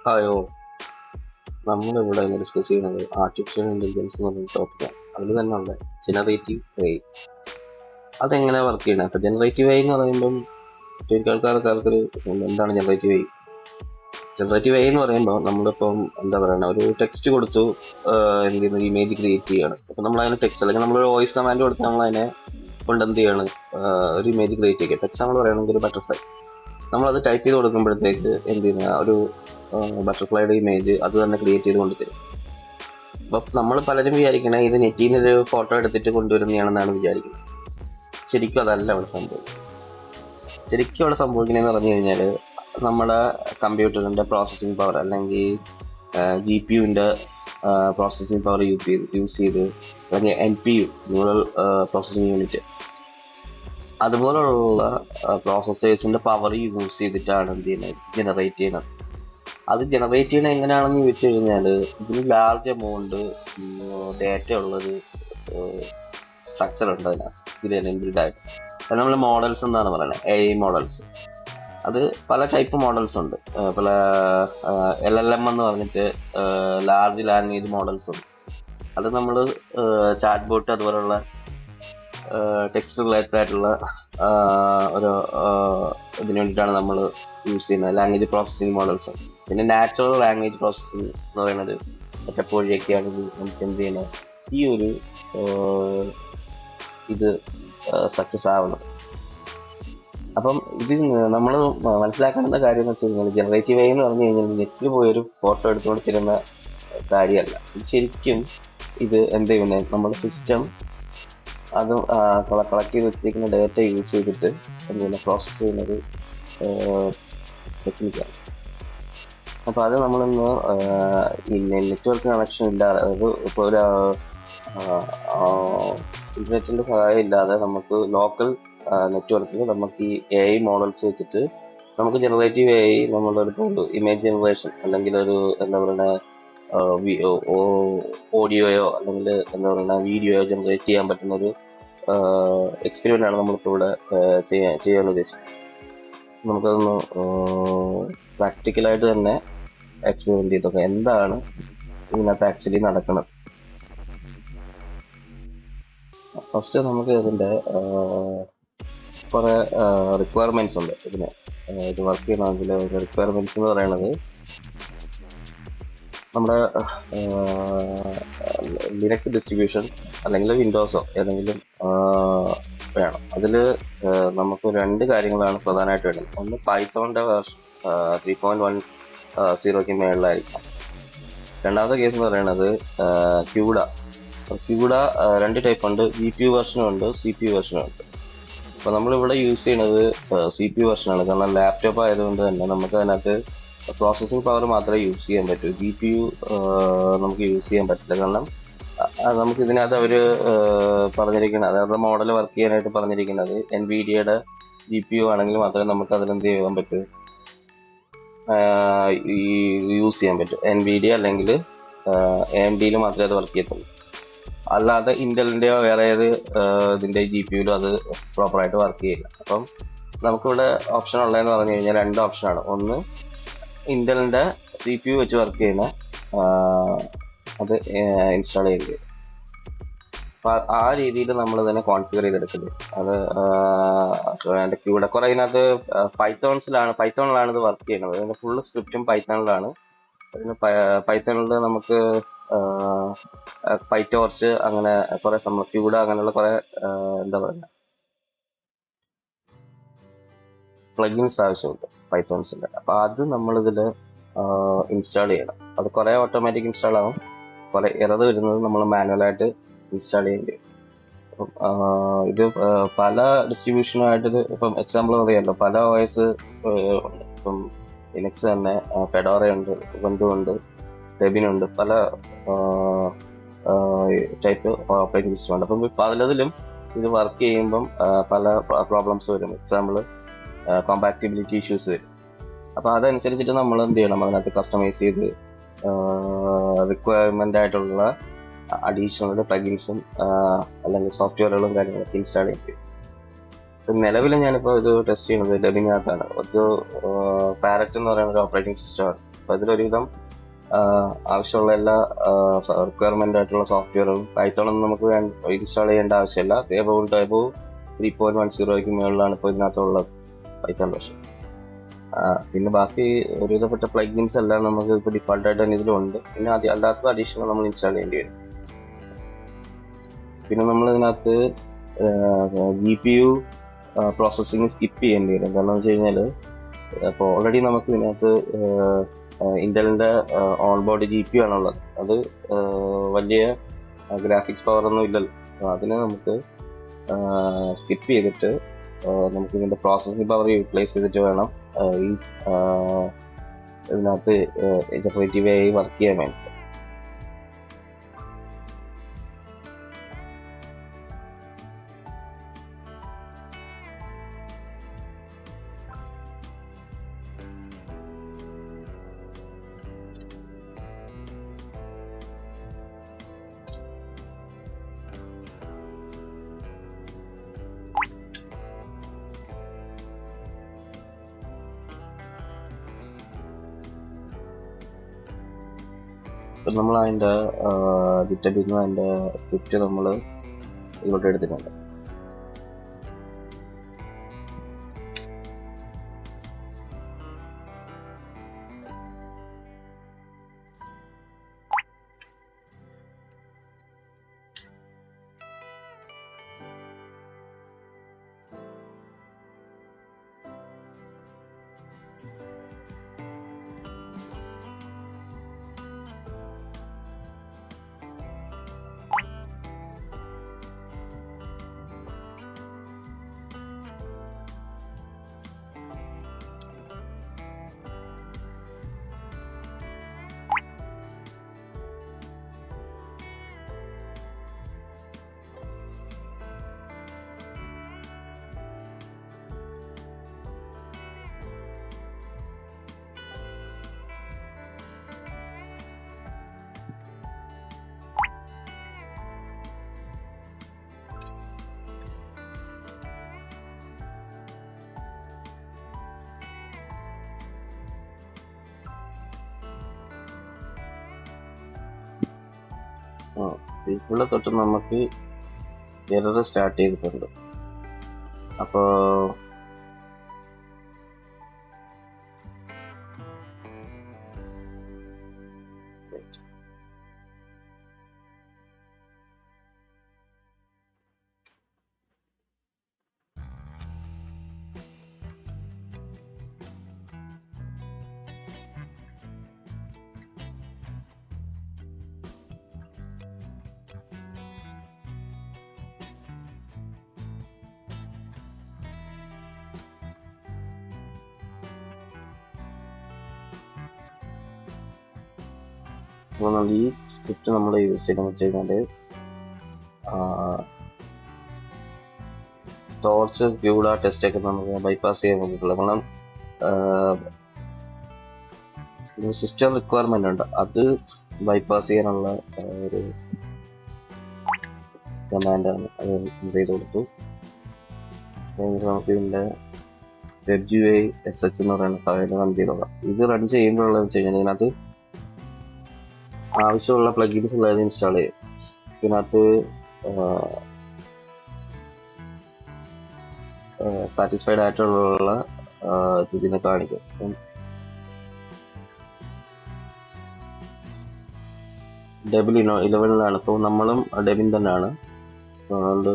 ഹായോ, നമ്മളിവിടെ ഡിസ്കസ് ചെയ്യുന്നത് artificial intelligence എന്ന് പറഞ്ഞ ടോപ്പിക്കാണ്. അതിൽ തന്നെ ഉണ്ട് ജനറേറ്റീവ് എ ഐ. അതെങ്ങനെ വർക്ക് ചെയ്യണം? അപ്പോൾ ജനറേറ്റീവ് എ ഐ എന്ന് പറയുമ്പം ശരിക്കും ആൾക്കാർക്കൊരു എന്താണ് generative A I? Generative A I എന്ന് പറയുമ്പോൾ നമ്മളിപ്പം എന്താ പറയുക, ഒരു ടെക്സ്റ്റ് കൊടുത്തു എന്ത് ചെയ്യുന്നു, ഇമേജ് ക്രിയേറ്റ് ചെയ്യുകയാണ്. അപ്പോൾ നമ്മൾ അതിന് ടെക്സ്റ്റ് അല്ലെങ്കിൽ നമ്മളൊരു വോയിസ് കമാൻഡ് കൊടുത്ത് നമ്മൾ അതിനെ കൊണ്ട് എന്ത് ചെയ്യാണ്, ഒരു ഇമേജ് ക്രിയേറ്റ് ചെയ്യുക. എക്സാമ്പിൾ പറയുകയാണെങ്കിൽ ഒരു ബട്ടർഫ്ലൈ, നമ്മളത് ടൈപ്പ് ചെയ്ത് കൊടുക്കുമ്പോഴത്തേക്ക് എന്ത് ചെയ്യുന്ന ഒരു ബട്ടർഫ്ലൈയുടെ ഇമേജ് അത് തന്നെ ക്രിയേറ്റ് ചെയ്ത് കൊണ്ടുതരും. അപ്പം നമ്മൾ പലരും വിചാരിക്കണേ ഇത് നെറ്റിൽ നിന്നൊരു ഫോട്ടോ എടുത്തിട്ട് കൊണ്ടുവരുന്നതാണെന്നാണ് വിചാരിക്കുന്നത്. ശരിക്കും അതല്ല അവിടെ സംഭവിക്കുന്നത്. ശരിക്കും അവിടെ സംഭവിക്കണമെന്ന് പറഞ്ഞു കഴിഞ്ഞാൽ നമ്മുടെ കമ്പ്യൂട്ടറിൻ്റെ പ്രോസസ്സിംഗ് പവർ അല്ലെങ്കിൽ ജി പി യുവിൻ്റെ പ്രോസസ്സിംഗ് പവർ യൂസ് ചെയ്ത് അല്ലെങ്കിൽ NPU, ന്യൂറൽ പ്രോസസ്സിംഗ് യൂണിറ്റ്, അതുപോലുള്ള പ്രോസസ്സേഴ്സിൻ്റെ പവർ യൂസ് ചെയ്തിട്ടാണ് എന്ത് ചെയ്യുന്നത്, ജനറേറ്റ് ചെയ്യുന്നത്. അത് ജനറേറ്റ് ചെയ്യണത് എങ്ങനെയാണെന്ന് ചോദിച്ചു കഴിഞ്ഞാൽ ഇതിന് ലാർജ് എമൗണ്ട് ഡേറ്റ ഉള്ളൊരു സ്ട്രക്ചർ ഉണ്ട് അതിനകത്ത്. ഇതിന് ഇൻബിൽഡായിട്ട് അത് നമ്മൾ മോഡൽസ് എന്നാണ് പറയുന്നത്, AI മോഡൽസ്. അത് പല ടൈപ്പ് മോഡൽസ് ഉണ്ട്. പല LLM എന്ന് പറഞ്ഞിട്ട് ലാർജ് ലാംഗ്വേജ് മോഡൽസ് ഉണ്ട്. അത് നമ്മൾ ചാറ്റ് ബോട്ട് അതുപോലുള്ള ടെക്സ്റ്റ് റിലേറ്റഡ് ആയിട്ടുള്ള ഒരു ഇതിന് വേണ്ടിയിട്ടാണ് നമ്മൾ യൂസ് ചെയ്യുന്നത്, ലാംഗ്വേജ് പ്രോസസ്സിംഗ് മോഡൽസ്. പിന്നെ നാച്ചുറൽ ലാംഗ്വേജ് പ്രോസസ്സിംഗ് എന്ന് പറയുന്നത് സെറ്റപ്പ് വഴിയൊക്കെയാണെങ്കിൽ നമുക്ക് എന്ത് ചെയ്യണം, ഈ ഒരു ഇത് സക്സസ് ആവണം. അപ്പം ഇത് നമ്മൾ മനസ്സിലാക്കേണ്ട കാര്യം എന്ന് വെച്ച് കഴിഞ്ഞാൽ ജനറേറ്റീവ് AI എന്ന് പറഞ്ഞു കഴിഞ്ഞാൽ നെറ്റിൽ പോയൊരു ഫോട്ടോ എടുത്തുകൊണ്ട് തരുന്ന കാര്യമല്ല. ഇത് ശരിക്കും ഇത് എന്ത് ചെയ്യുന്നത്, നമ്മുടെ സിസ്റ്റം അത് കളക്ട് ചെയ്ത് വെച്ചിരിക്കുന്ന ഡേറ്റ യൂസ് ചെയ്തിട്ട് എന്തെങ്കിലും പ്രോസസ്സ് ചെയ്യുന്നൊരു ടെക്നിക്കാണ്. അപ്പോൾ അത് നമ്മളിന്ന് നെറ്റ്വർക്ക് കണക്ഷൻ ഇല്ലാതെ, അതായത് ഇപ്പോൾ ഒരു ഇൻ്റർനെറ്റിൻ്റെ സഹായം ഇല്ലാതെ നമുക്ക് ലോക്കൽ നെറ്റ്വർക്കിൽ നമുക്ക് ഈ AI മോഡൽസ് വെച്ചിട്ട് നമുക്ക് ജനറേറ്റീവ് AI നമ്മളൊരു ഇമേജ് ജനറേഷൻ അല്ലെങ്കിൽ ഒരു എന്താ പറയുക ഓഡിയോയോ അല്ലെങ്കിൽ എന്താ പറയുക വീഡിയോയോ ജനറേറ്റ് ചെയ്യാൻ പറ്റുന്നൊരു എക്സ്പെരിമെൻ്റ് ആണ് നമ്മളിപ്പോൾ ഇവിടെ ചെയ്യാൻ ഉദ്ദേശിക്കുന്നത്. നമുക്കതൊന്ന് പ്രാക്ടിക്കലായിട്ട് തന്നെ എക്സ്പെരിമെൻ്റ് ചെയ്തൊക്കെ എന്താണ് ഇതിനകത്ത് ആക്ച്വലി നടക്കുന്നത്. ഫസ്റ്റ് നമുക്ക് ഇതിൻ്റെ കുറേ റിക്വയർമെൻറ്റ്സ് ഉണ്ട്. ഇത് വർക്ക് ചെയ്യണമെങ്കിൽ റിക്വയർമെൻറ്റ്സ് എന്ന് പറയുന്നത് നമ്മുടെ ലിനക്സ് ഡിസ്ട്രിബ്യൂഷൻ അല്ലെങ്കിൽ വിൻഡോസോ ഏതെങ്കിലും വേണം. അതിൽ നമുക്ക് രണ്ട് കാര്യങ്ങളാണ് പ്രധാനമായിട്ട് വേണ്ടത്. ഒന്ന് പൈത്തോണിൻ്റെ വേർഷൻ 3.10 മേളിലായിരിക്കാം. രണ്ടാമത്തെ കേസ് എന്ന് പറയുന്നത് ക്യൂഡ. രണ്ട് ടൈപ്പ് ഉണ്ട്, GPU വെർഷനും ഉണ്ട്, CPU വെർഷനും ഉണ്ട്. അപ്പോൾ നമ്മളിവിടെ യൂസ് ചെയ്യുന്നത് CPU വെർഷനാണ്. കാരണം ലാപ്ടോപ്പ് ആയതുകൊണ്ട് തന്നെ നമുക്ക് അതിനകത്ത് പ്രോസസ്സിംഗ് പവർ മാത്രമേ യൂസ് ചെയ്യാൻ പറ്റൂ. GPU നമുക്ക് യൂസ് ചെയ്യാൻ പറ്റില്ല. കാരണം നമുക്ക് ഇതിനകത്ത് അവർ പറഞ്ഞിരിക്കുന്നത്, അതായത് മോഡൽ വർക്ക് ചെയ്യാനായിട്ട് പറഞ്ഞിരിക്കുന്നത് NVIDIAയുടെ GPU ആണെങ്കിൽ മാത്രമേ നമുക്ക് അതിലെന്ത് ചെയ്യാൻ പറ്റൂ, യൂസ് ചെയ്യാൻ പറ്റും. NVIDIA അല്ലെങ്കിൽ AMDയിൽ മാത്രമേ അത് വർക്ക് ചെയ്യത്തുള്ളൂ. അല്ലാതെ ഇൻ്റലിൻ്റെയോ വേറെ ഏത് ഇതിൻ്റെ GPUയിലും അത് പ്രോപ്പറായിട്ട് വർക്ക് ചെയ്യില്ല. അപ്പം നമുക്കിവിടെ ഓപ്ഷൻ ഉള്ളതെന്ന് പറഞ്ഞു കഴിഞ്ഞാൽ രണ്ട് ഓപ്ഷനാണ്. ഒന്ന് ഇൻ്റലിൻ്റെ CPU വെച്ച് വർക്ക് ചെയ്യുന്ന അത് ഇൻസ്റ്റാൾ ചെയ്യേണ്ടി. അപ്പോൾ ആ രീതിയിൽ നമ്മൾ തന്നെ കോൺഫിഗർ ചെയ്തെടുക്കുന്നത്. അത് അതിൻ്റെ ക്യൂടെ കുറേ ഇതിനകത്ത് പൈത്തോണിലാണ് ഇത് വർക്ക് ചെയ്യുന്നത്. അതിൻ്റെ ഫുൾ സ്ക്രിപ്റ്റും പൈത്തോണിലാണ്. അതിന് പൈത്തോണിൽ നമുക്ക് പൈറ്റോർച്ച് അങ്ങനെ കുറേ ക്യൂഡ അങ്ങനെയുള്ള കുറേ എന്താ പറയുക പ്ലഗിൻസ് ആവശ്യമുണ്ട് പൈത്തോൺസിൻ്റെ. അപ്പോൾ അത് നമ്മളിതിൽ ഇൻസ്റ്റാൾ ചെയ്യണം. അത് കുറേ ഓട്ടോമാറ്റിക് ഇൻസ്റ്റാൾ ആവും, കുറേ എറർ വരുന്നത് നമ്മൾ മാനുവലായിട്ട് ഇൻസ്റ്റാൾ ചെയ്യേണ്ടി വരും. അപ്പം ഇത് പല ഡിസ്ട്രിബ്യൂഷനുമായിട്ട് ഇപ്പം എക്സാമ്പിൾ അറിയാമല്ലോ, പല OS ഉണ്ട്. ഇപ്പം ലിനക്സ് തന്നെ ഫെഡോറയുണ്ട്, ഉബുണ്ടു ഉണ്ട്, ഡെബിനുണ്ട്, പല ടൈപ്പ് ഓപ്പറേറ്റിംഗ് സിസ്റ്റം ഉണ്ട്. അപ്പം പലതിലും ഇത് വർക്ക് ചെയ്യുമ്പം പല പ്രോബ്ലംസ് വരും. എക്സാമ്പിൾ കോമ്പാക്റ്റിബിലിറ്റി ഇഷ്യൂസ് വരും. അപ്പോൾ അതനുസരിച്ചിട്ട് നമ്മൾ എന്ത് ചെയ്യണം, അതിനകത്ത് കസ്റ്റമൈസ് ചെയ്ത് റിക്വയർമെൻ്റ് ആയിട്ടുള്ള അഡീഷണൽ പ്ലഗിൻസും അല്ലെങ്കിൽ സോഫ്റ്റ്വെയറുകളും കാര്യങ്ങളൊക്കെ ഇൻസ്റ്റാൾ ചെയ്യും. നിലവിൽ ഞാനിപ്പോൾ ഇത് ടെസ്റ്റ് ചെയ്യുന്നത് ഡെബിനകത്താണ്. ഒരു പാരറ്റ് എന്ന് പറയുന്ന ഒരു ഓപ്പറേറ്റിംഗ് സിസ്റ്റമാണ്. അപ്പോൾ ഇതിലൊരുവിധം ആവശ്യമുള്ള എല്ലാ റിക്വയർമെൻ്റ് ആയിട്ടുള്ള സോഫ്റ്റ്വെയറും പൈത്തോണൊന്നും നമുക്ക് ഇൻസ്റ്റാൾ ചെയ്യേണ്ട ആവശ്യമില്ല. ടേബിൾ 3.10ക്ക് മുകളിലാണ് ഇപ്പോൾ ഇതിനകത്തുള്ളത് പൈത്തോൺ വേർഷൻ. പിന്നെ ബാക്കി ഒരുവിധപ്പെട്ട പ്ലഗിൻസ് എല്ലാം നമുക്ക് ഇപ്പോൾ ഡിഫോൾട്ടായിട്ട് തന്നെ ഇതിലുണ്ട്. പിന്നെ അല്ലാത്ത അഡീഷണൽ നമ്മൾ ഇൻസ്റ്റാൾ ചെയ്യേണ്ടി വരും. പിന്നെ നമ്മൾ ഇതിനകത്ത് GPU പ്രോസസ്സിങ് സ്കിപ്പ് ചെയ്യേണ്ടി വരും. എന്താണെന്ന് വെച്ച് കഴിഞ്ഞാൽ അപ്പോൾ ഓൾറെഡി നമുക്ക് ഇതിനകത്ത് ഇൻ്റലിൻ്റെ ഓൺബോർഡ് GPU ആണുള്ളത്. അത് വലിയ ഗ്രാഫിക്സ് പവറൊന്നും ഇല്ലല്ലോ. അപ്പോൾ അതിനെ നമുക്ക് സ്കിപ്പ് ചെയ്തിട്ട് നമുക്ക് ഇതിൻ്റെ പ്രോസസ്സിംഗ് പവർ യൂട്ടിലൈസ് ചെയ്തിട്ട് വേണം ഈ ഇതിനകത്ത് ജനറേറ്റീവ് AI വർക്ക് ചെയ്യാൻ വേണ്ടി. ഇപ്പം നമ്മൾ അതിൻ്റെ GitHub നിന്ന് അതിൻ്റെ സ്ക്രിപ്റ്റ് നമ്മൾ ഇങ്ങോട്ട് എടുത്തിട്ടുണ്ട്. ഇവിടെ തൊട്ട് നമുക്ക് എറർ സ്റ്റാർട്ട് ചെയ്തിട്ടുണ്ട്. അപ്പോൾ ഈ സ്ക്രിപ്റ്റ് നമ്മൾ യൂസ് ചെയ്യണമെന്ന് വെച്ച് കഴിഞ്ഞാൽ ടോർച്ച് ക്യൂഡ ടെസ്റ്റ് ഒക്കെ നമുക്ക് ബൈപ്പാസ് ചെയ്യാൻ വേണ്ടിയിട്ടുള്ള കാരണം സിസ്റ്റം റിക്വയർമെന്റ് ഉണ്ട്. അത് ബൈപ്പാസ് ചെയ്യാനുള്ള ഒരു കമാൻഡാണ്. അത് ചെയ്ത് കൊടുത്തു. നമുക്ക് ഇതിൻ്റെ WebGUI SH എന്ന് പറയുന്ന ഫയൽ റൺ ചെയ്തോളാം. ഇത് റൺ ചെയ്യുമ്പോഴുള്ളതെന്ന് വെച്ച് കഴിഞ്ഞാൽ ഇതിനകത്ത് ആവശ്യമുള്ള പ്ലഗിൻസ് ഉള്ളത് ഇൻസ്റ്റാൾ ചെയ്യും. ഇതിനകത്ത് സാറ്റിസ്ഫൈഡ് ആയിട്ടുള്ള ഇതിനെ കാണിക്കും. ഡെബിൾ 11ലാണ്. ഇപ്പോൾ നമ്മളും ഡെബിൻ തന്നെയാണ്. അതുകൊണ്ട്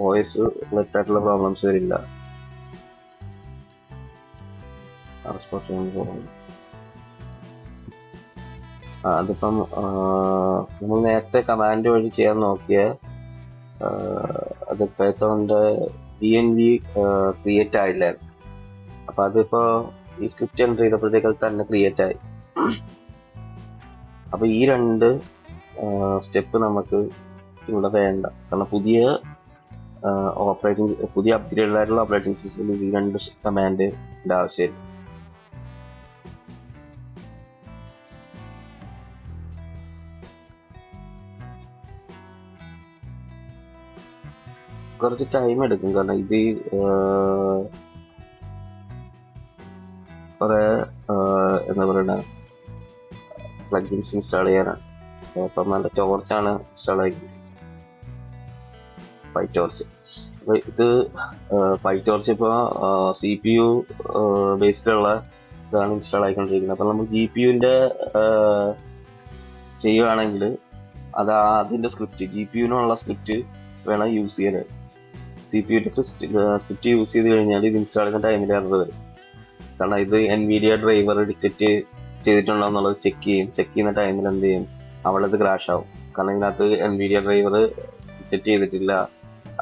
OS റിലേറ്റഡ് ആയിട്ടുള്ള പ്രോബ്ലംസ് വരില്ല. അതിപ്പം നമ്മൾ നേരത്തെ കമാൻഡ് വഴി ചെയ്യാൻ നോക്കിയ അത് പൈത്തോണിൻ്റെ DNV ക്രിയേറ്റ് ആയില്ലായിരുന്നു. അപ്പം അതിപ്പോൾ ഈ സ്ക്രിപ്റ്റ് എൻ്റർ ചെയ്തപ്പോഴത്തേക്ക് തന്നെ ക്രിയേറ്റ് ആയി. അപ്പോൾ ഈ രണ്ട് സ്റ്റെപ്പ് നമുക്ക് ഇവിടെ വേണ്ട. കാരണം പുതിയ അപ്ഗ്രേഡ് ആയിട്ടുള്ള ഓപ്പറേറ്റിംഗ് സിസ്റ്റത്തിൽ ഈ രണ്ട് കമാൻഡിൻ്റെ ആവശ്യമില്ല. കുറച്ച് ടൈം എടുക്കും. കാരണം ഇത് കുറേ എന്താ പറയുക പ്ലഗിൻസ് ഇൻസ്റ്റാൾ ചെയ്യാനാണ്. അപ്പം നല്ല ടോർച്ചാണ് ഇൻസ്റ്റാൾ ആയിരിക്കും, പൈറ്റോർച്ച്. അപ്പോൾ ഇത് പൈറ്റോർച്ച് ഇപ്പോൾ CPU ബേസ്ഡുള്ള ഇതാണ് ഇൻസ്റ്റാൾ ആയിക്കൊണ്ടിരിക്കുന്നത്. അപ്പം നമ്മൾ GPUവിൻ്റെ ചെയ്യുകയാണെങ്കിൽ അത് അതിൻ്റെ സ്ക്രിപ്റ്റ് GPUവിനുള്ള സ്ക്രിപ്റ്റ് വേണം യൂസ് ചെയ്യാൻ. CPUവിൻ്റെ സ്ക്രിപ്റ്റ് യൂസ് ചെയ്ത് കഴിഞ്ഞാൽ ഇത് ഇൻസ്റ്റാൾ ചെയ്യുന്ന ടൈമിൽ എറർ വരും. കാരണം ഇത് NVIDIA ഡ്രൈവർ ഡിറ്റക്റ്റ് ചെയ്തിട്ടുണ്ടോ എന്നുള്ളത് ചെക്ക് ചെയ്യുന്ന ടൈമിൽ എന്ത് ചെയ്യും, അവിടെ ഇത് ക്രാഷ് ആവും. കാരണം ഇതിനകത്ത് NVIDIA ഡ്രൈവർ ഡിറ്റക്റ്റ് ചെയ്തിട്ടില്ല,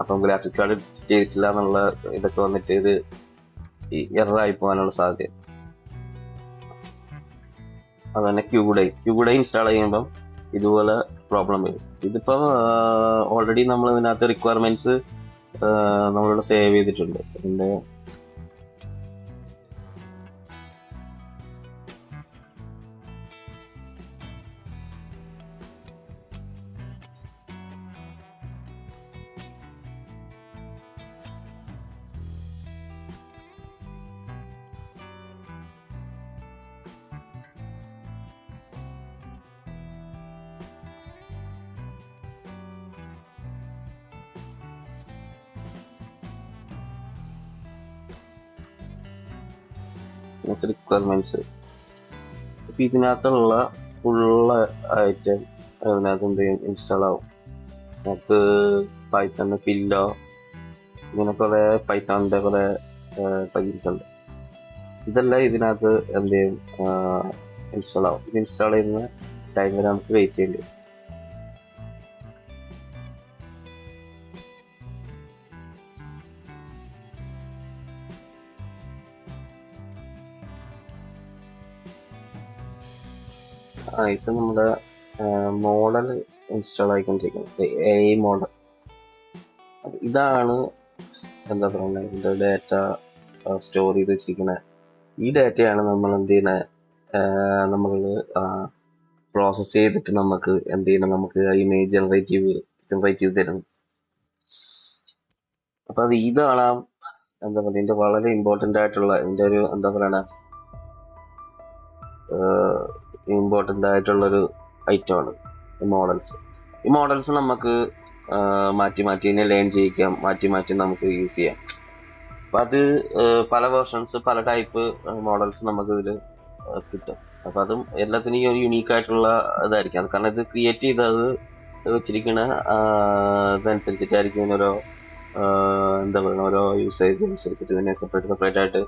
അപ്പം ഗ്രാഫിക് കാർഡ് ഡിറ്റക്റ്റ് ചെയ്തിട്ടില്ല എന്നുള്ള ഇതൊക്കെ വന്നിട്ട് ഇത് എററായി പോകാനുള്ള സാധ്യത. അതുതന്നെ ക്യൂബുഡൈ ഇൻസ്റ്റാൾ ചെയ്യുമ്പം ഇതുപോലെ പ്രോബ്ലം വരും. ഇതിപ്പോൾ ഓൾറെഡി നമ്മൾ ഇതിനകത്ത് റിക്വയർമെന്റ്സ് നമ്മളിവിടെ സേവ് ചെയ്തിട്ടുണ്ട്. ഇതിൻ്റെ റിക്വയർമെന്റ്സ് ഇപ്പം ഇതിനകത്തുള്ള ഫുള്ള് ആയിട്ട് അതിനകത്ത് എന്ത് ചെയ്യും, ഇൻസ്റ്റാൾ ആവും. അതിനകത്ത് പൈത്തൺ പില്ലോ ഇങ്ങനെ കുറേ പൈത്തോണിൻ്റെ കുറേ പ്ലഗിൻസ് ഉണ്ട്. ഇതെല്ലാം ഇതിനകത്ത് എന്ത് ചെയ്യും, ഇൻസ്റ്റാൾ ആവും. ഇത് ഇൻസ്റ്റാൾ ചെയ്യുന്ന ടൈം വരെ നമുക്ക് വെയിറ്റ് ചെയ്യേണ്ടി വരും. ഇപ്പം നമ്മുടെ മോഡൽ ഇൻസ്റ്റാൾ ആയിക്കൊണ്ടിരിക്കുന്നത് AI മോഡൽ. ഇതാണ് എന്താ പറയുക ഇതിൻ്റെ ഡാറ്റ സ്റ്റോർ ചെയ്ത് വെച്ചിരിക്കുന്നത്. ഈ ഡാറ്റയാണ് നമ്മൾ എന്ത് ചെയ്യുന്നത്, നമ്മൾ പ്രോസസ്സ് ചെയ്തിട്ട് നമുക്ക് എന്ത് ചെയ്യണം, നമുക്ക് ഇമേജ് ജനറേറ്റ് ചെയ്ത് തരുന്നു. അപ്പം അത് ഇതാണ് എന്താ പറയുക ഇതിൻ്റെ വളരെ ഇമ്പോർട്ടൻ്റ് ആയിട്ടുള്ള ഇതിൻ്റെ ഒരു എന്താ പറയണ ഇമ്പോർട്ടൻ്റ് ആയിട്ടുള്ളൊരു ഐറ്റമാണ് ഈ മോഡൽസ് നമുക്ക് മാറ്റി ഇതിനെ ലേൺ ചെയ്യിക്കാം, മാറ്റി നമുക്ക് യൂസ് ചെയ്യാം. അപ്പം അത് പല വേർഷൻസ് പല ടൈപ്പ് മോഡൽസ് നമുക്ക് ഇതിൽ കിട്ടും. അപ്പം അതും എല്ലാത്തിനും ഈ ഒരു യുണീക്ക് ആയിട്ടുള്ള ഇതായിരിക്കും. അത് കാരണം ഇത് ക്രിയേറ്റ് ചെയ്തത് വെച്ചിരിക്കുന്ന ഇതനുസരിച്ചിട്ടായിരിക്കും ഇതിനോരോ എന്താ പറയുക ഓരോ യൂസേജ് അനുസരിച്ചിട്ട് ഇതിനെ സെപ്പറേറ്റ് ആയിട്ട്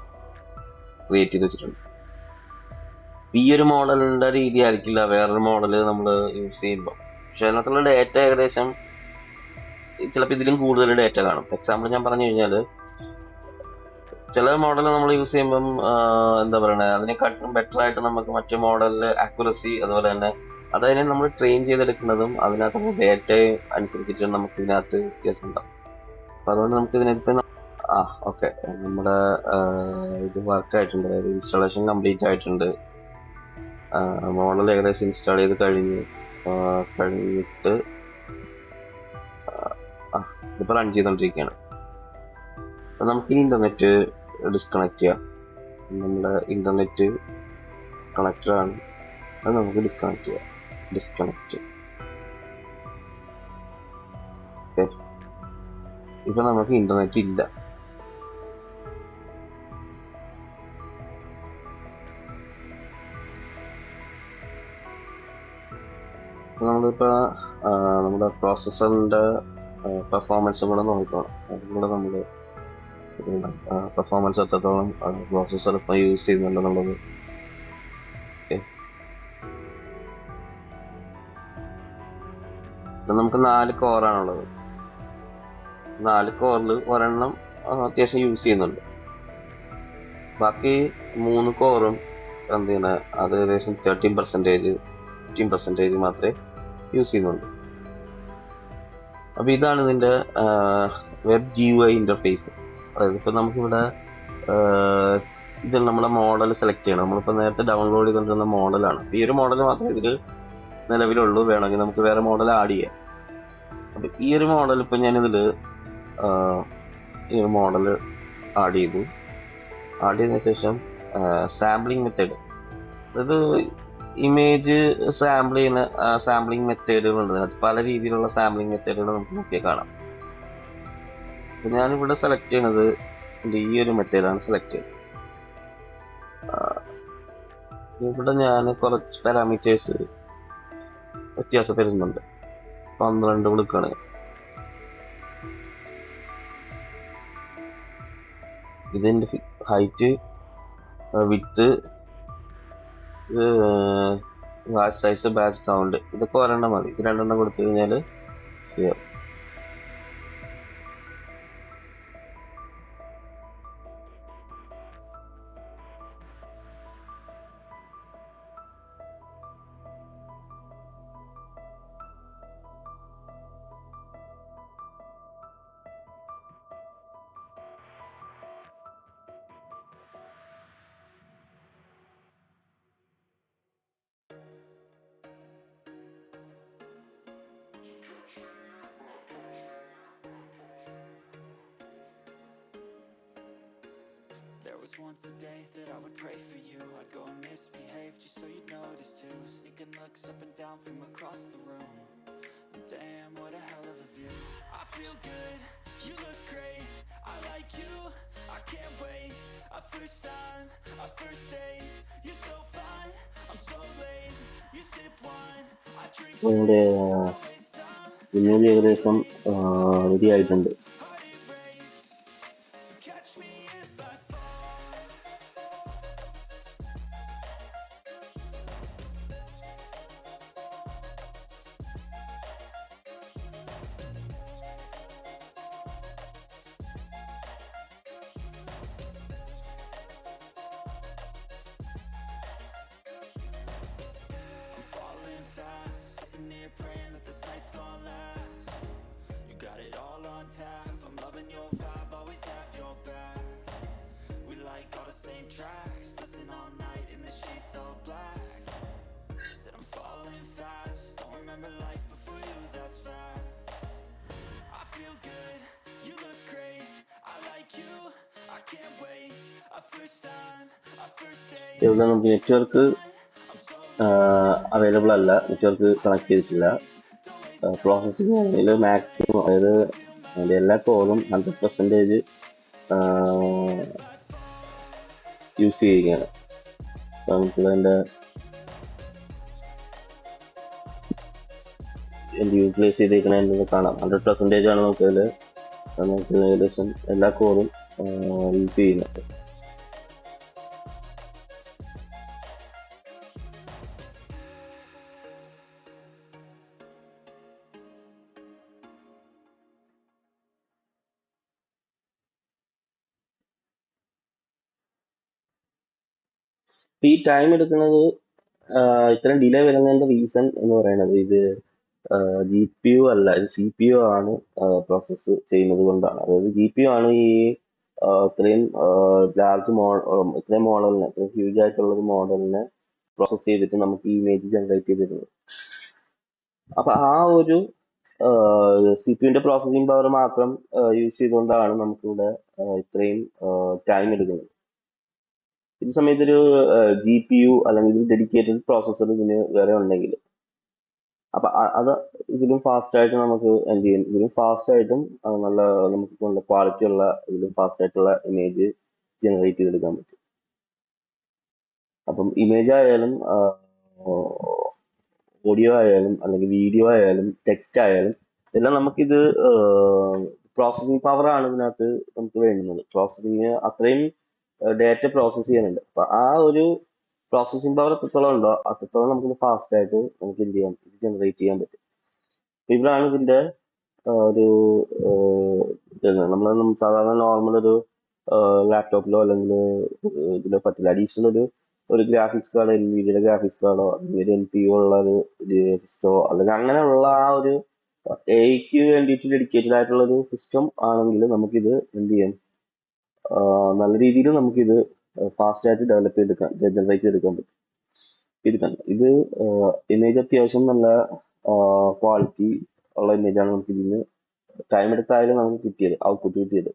ക്രിയേറ്റ് ചെയ്ത് വെച്ചിട്ടുണ്ട്. ഈ ഒരു മോഡലിൻ്റെ രീതി ആയിരിക്കില്ല വേറൊരു മോഡൽ നമ്മൾ യൂസ് ചെയ്യുമ്പോൾ. പക്ഷെ അതിനകത്തുള്ള ഡേറ്റ ഏകദേശം ചിലപ്പോൾ ഇതിലും കൂടുതൽ ഡേറ്റ കാണും. എക്സാമ്പിൾ ഞാൻ പറഞ്ഞു കഴിഞ്ഞാൽ ചില മോഡൽ നമ്മൾ യൂസ് ചെയ്യുമ്പം എന്താ പറയണേ അതിനെക്കാട്ടും ബെറ്റർ ആയിട്ട് നമുക്ക് മറ്റു മോഡലിൽ ആക്യുറസി അതുപോലെ തന്നെ അതിനെ നമ്മൾ ട്രെയിൻ ചെയ്തെടുക്കുന്നതും അതിനകത്തുള്ള ഡേറ്റ അനുസരിച്ചിട്ട് നമുക്ക് ഇതിനകത്ത് വ്യത്യാസം ഉണ്ടാവും. അപ്പം അതുകൊണ്ട് നമുക്ക് ഇതിനിപ്പം ഓക്കെ നമ്മുടെ ഇത് വർക്ക് ആയിട്ടുണ്ട്, അതായത് ഇൻസ്റ്റാളേഷൻ കംപ്ലീറ്റ് ആയിട്ടുണ്ട്. മോഡൽ ഏകദേശം ഇൻസ്റ്റാൾ ചെയ്ത് കഴിഞ്ഞിട്ട് ഇതിപ്പോൾ റൺ ചെയ്തുകൊണ്ടിരിക്കുകയാണ്. അപ്പം നമുക്ക് ഇൻ്റർനെറ്റ് ഡിസ്കണക്ട് ചെയ്യാം. നമ്മുടെ ഇൻ്റർനെറ്റ് കണക്റ്ററാണ്, അത് നമുക്ക് ഡിസ്കണക്ട്. ഓക്കെ, ഇപ്പം നമുക്ക് ഇൻ്റർനെറ്റ് ഇല്ല. നമ്മളിപ്പോൾ നമ്മുടെ പ്രോസസ്സറിൻ്റെ പെർഫോമൻസും കൂടെ നോക്കണം. അതും കൂടെ നമ്മൾ പെർഫോമൻസ് എത്രത്തോളം പ്രോസസ്സർ ഇപ്പോൾ യൂസ് ചെയ്യുന്നുണ്ടെന്നുള്ളത്. ഓക്കെ, ഇപ്പം നമുക്ക് 4 കോറാണുള്ളത്. 4 കോറിൽ ഒരെണ്ണം അത്യാവശ്യം യൂസ് ചെയ്യുന്നുണ്ട്. ബാക്കി 3 കോറും എന്ത് ചെയ്യുന്നത് അത് ഏകദേശം 15% മാത്രമേ യൂസ് ചെയ്യുന്നുള്ളൂ. അപ്പോൾ ഇതാണ് ഇതിൻ്റെ വെബ് GUI ഇൻ്റർഫേസ്. അതായത് ഇപ്പോൾ നമുക്കിവിടെ ഇതിൽ നമ്മളെ മോഡൽ സെലക്ട് ചെയ്യണം. നമ്മളിപ്പോൾ നേരത്തെ ഡൗൺലോഡ് ചെയ്തുകൊണ്ടിരുന്ന മോഡലാണ്. ഈ ഒരു മോഡൽ മാത്രമേ ഇതിൽ നിലവിലുള്ളൂ. വേണമെങ്കിൽ നമുക്ക് വേറെ മോഡൽ ആഡ് ചെയ്യാം. അപ്പോൾ ഈ ഒരു മോഡൽ ഇപ്പോൾ ഞാനിതിൽ ഈ ഒരു മോഡൽ ആഡ് ചെയ്തതിന് ശേഷം സാമ്പിളിംഗ് മെത്തേഡ് അത് ഇമേജ് സാമ്പിളിങ് മെത്തേഡുകളുണ്ട്. അതിനകത്ത് പല രീതിയിലുള്ള സാമ്പിളിങ് മെത്തേഡുകൾ നമുക്ക് നോക്കിയാൽ കാണാം. അപ്പൊ ഞാനിവിടെ സെലക്ട് ചെയ്യണത് ഈ ഒരു മെത്തേഡാണ് സെലക്ട് ചെയ്യുന്നത്. ഇവിടെ ഞാൻ കുറച്ച് പാരാമീറ്റേഴ്സ് വ്യത്യാസം വരുന്നുണ്ട്. 12 കൊടുക്കുകയാണ്. ഇതിന്റെ ഹൈറ്റ്, വിത്ത്, ബാച്ച് സൈസ്, ബാച്ച് കൗണ്ട്, ഇതൊക്കെ ഒരെണ്ണം മതി. ഇത് 2 കൊടുത്തു കഴിഞ്ഞാൽ ശരിയാവും. There was once a day that I would pray for you. I'd go and misbehave just so you'd notice too. Sneaking looks up and down from across the room. And damn, what a hell of a view. I feel good, you look great. I like you, I can't wait. A first time, a first date. You're so fine, I'm so late. You sip wine, I drink നമ്മുടെ don't waste time. Image ഏകദേശം ready ആയിട്ടുണ്ട്. Heart erase, so catch me if I fall. I'm falling fast, sitting here praying that this night's gonna last. You got it all on tap, I'm loving your vibe, always have your back. We like all the same tracks, listen all night in the sheets all black. Said I'm falling fast, don't remember life before you, that's facts. I feel good, you look great, I like you, I can't wait. A first time, a first date. ഇവിടെ നമുക്ക് network available അല്ല, network connect ചെയ്തിട്ടില്ല. Processing ആണെങ്കിൽ maximum, അതായത് അതിൻ്റെ എല്ലാ കോളും 100% use ചെയ്യുകയാണ്. നമുക്ക് അതിൻ്റെ യൂട്ടിലൈസ് ചെയ്തേക്കണത് കാണാം. 100% ആണ് നമുക്കതിൽ നമുക്ക് ഏകദേശം എല്ലാ കോളും യൂസ് ചെയ്യുന്നുണ്ട്. ഈ ടൈം എടുക്കുന്നത്, ഇത്രയും ഡിലേ വരുന്നതിന്റെ റീസൺ എന്ന് പറയുന്നത് ഇത് GPU അല്ല, ഇത് CPU ആണ് പ്രോസസ്സ് ചെയ്യുന്നത് കൊണ്ടാണ്. അതായത് GPU ആണ് ഈ ഇത്രയും ലാർജ് ഇത്രയും മോഡലിനെ, ഇത്രയും ഹ്യൂജ് ആയിട്ടുള്ള ഒരു മോഡലിനെ പ്രോസസ് ചെയ്തിട്ട് നമുക്ക് ഈ ഇമേജ് ജനറേറ്റ് ചെയ്ത് തരുന്നത്. അപ്പൊ ആ ഒരു CPUവിന്റെ പ്രോസസ്സിംഗ് പവർ മാത്രം യൂസ് ചെയ്തുകൊണ്ടാണ് നമുക്കിവിടെ ഇത്രയും ടൈം എടുക്കുന്നത്. ഈ സമയത്ത് ഒരു GPU അല്ലെങ്കിൽ ഒരു ഡെഡിക്കേറ്റഡ് പ്രോസസ്സർ ഇതിന് വേറെ ഉണ്ടെങ്കിൽ, അപ്പൊ അത് ഇതിലും ഫാസ്റ്റ് ആയിട്ട് നമുക്ക് എന്ത് ചെയ്യും, ഇതിലും ഫാസ്റ്റ് ആയിട്ടും നല്ല നമുക്ക് നല്ല ക്വാളിറ്റി ഉള്ള, ഇതിലും ഫാസ്റ്റ് ആയിട്ടുള്ള ഇമേജ് ജനറേറ്റ് ചെയ്തെടുക്കാൻ പറ്റും. അപ്പം ഇമേജ് ആയാലും ഓഡിയോ ആയാലും അല്ലെങ്കിൽ വീഡിയോ ആയാലും ടെക്സ്റ്റ് ആയാലും എല്ലാം നമുക്കിത് പ്രോസസ്സിംഗ് പവർ ആണ് ഇതിനകത്ത് നമുക്ക് വേണ്ടുന്നത്. പ്രോസസ്സിങ് അത്രയും ഡേറ്റ പ്രോസസ്സ് ചെയ്യാനുണ്ട്. അപ്പൊ ആ ഒരു പ്രോസസ്സിംഗ് പവർ എത്രത്തോളം ഉണ്ടോ അത്രത്തോളം നമുക്കിത് ഫാസ്റ്റ് ആയിട്ട് നമുക്ക് എന്ത് ചെയ്യാം, ഇത് ജനറേറ്റ് ചെയ്യാൻ പറ്റും. ഇതാണ് ഇതിന്റെ ഒരു നമ്മൾ സാധാരണ നോർമൽ ഒരു ലാപ്ടോപ്പിലോ അല്ലെങ്കിൽ ഇതിലോ പറ്റില്ല. അഡീഷണൽ ഒരു ഗ്രാഫിക്സ് കാർഡ്, NVIDIA ഗ്രാഫിക്സ് കാർഡോ അല്ലെങ്കിൽ ഒരു NPU ഉള്ള ഒരു സിസ്റ്റമോ അല്ലെങ്കിൽ അങ്ങനെയുള്ള ആ ഒരു എയ്ക്ക് വേണ്ടിയിട്ട് ഡെഡിക്കേറ്റഡ് ആയിട്ടുള്ള ഒരു സിസ്റ്റം ആണെങ്കിൽ നമുക്കിത് എന്ത് ചെയ്യാം, നല്ല രീതിയിൽ നമുക്കിത് ഫാസ്റ്റ് ആയിട്ട് ഡെവലപ്പ് ചെയ്തെടുക്കാൻ, ജനറേറ്റ് ചെയ്തെടുക്കാൻ പറ്റും. ഇത് ഇമേജ് അത്യാവശ്യം നല്ല ക്വാളിറ്റി ഉള്ള ഇമേജാണ് നമുക്ക് ഇതിന് ടൈം എടുത്തായാലും നമുക്ക് കിട്ടിയത്, ഔട്ട്പുട്ട് കിട്ടിയത്.